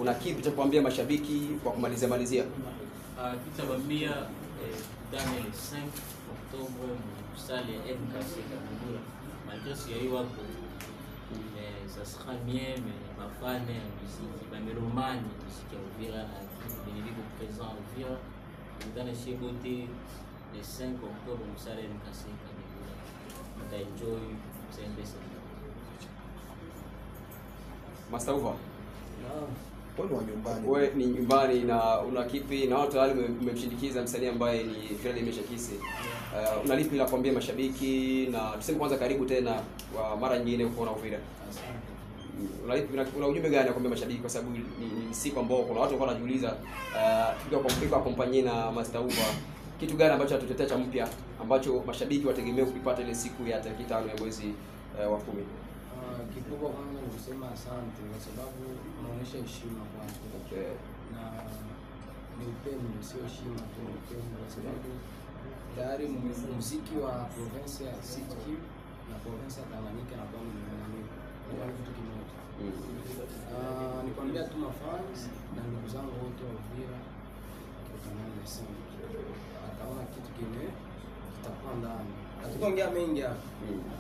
una kipi cha kuambia mashabiki kwa kumalizia? Kitu cha kuambia Daniel 5 Oktoba msali ya MKC Kabindula. Malgré ya hiyo hapo ça sera mieux mais mafane ya muziki bameromani muziki ya Uvira na nilipo présent Uvira. Ndani chez Beauté le 5 Oktoba msali ya MKC Kabindula. Enjoy Sembesa. Master Uva. Wewe ni nyumbani. Wewe ni nyumbani na una kipi na watu tayari umemshindikiza msanii ambaye ni Fred Imeshakise. Una lipi la kuambia mashabiki na tuseme kwanza karibu tena kwa mara nyingine kuona Uvira. Una ujumbe gani kuambia mashabiki kwa sababu ni siku ambao kuna watu walikuwa wanajiuliza tukiwa kwa kompanyia na Master Uva kitu gani ambacho atatutetea cha mpya ambacho mashabiki wategemea kupata ile siku ya tarehe 5 ya mwezi wa 10. Kikubwa kwanza ni kusema asante kwa sababu unaonyesha heshima kwanza. Okay. Na ni upendo, sio heshima tu, upendo kwa sababu tayari muziki wa province ya Sud Kivu na province ya Tanganyika na kwa ni kitu kimoja. Nikwambia tu mafans na ndugu zangu wote wa Uvira kwa sana ataona kitu kile kitakuwa ndani. Hatukuongea mengi hapa.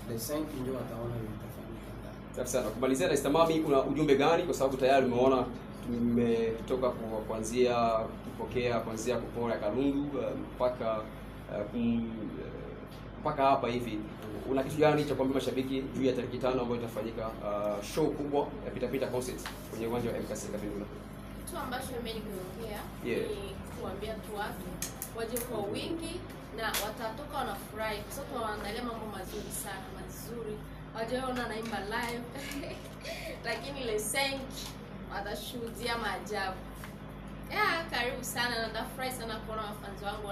The 5 ndio ataona vitafanyika ndani. Safi sana. Kumalizia na Istamami, kuna ujumbe gani kwa sababu tayari umeona tumetoka kuanzia kupokea kuanzia kupora Kalundu mpaka hapa hivi. Una kitu gani cha kuambia mashabiki juu ya tarehe 5 ambayo itafanyika show kubwa ya Pita concert kwenye uwanja wa MKC Kabindula? Kitu ambacho mimi nimeongea ni kuambia tu watu waje kwa wingi na watatoka wanafurahi kwa sababu wanaangalia mambo mazuri sana mazuri. Wajaona naimba live lakini le 5 watashuhudia maajabu. Karibu sana na nafurahi sana kuona wafans wangu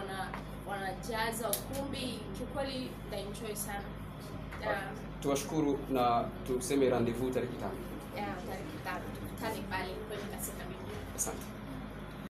wanajaza ukumbi. Kiukweli na enjoy sana. Tuwashukuru na tuseme rendezvous tarehe 5. Tarehe 5 tukutane pale kwenye MKC Kabindula. Asante.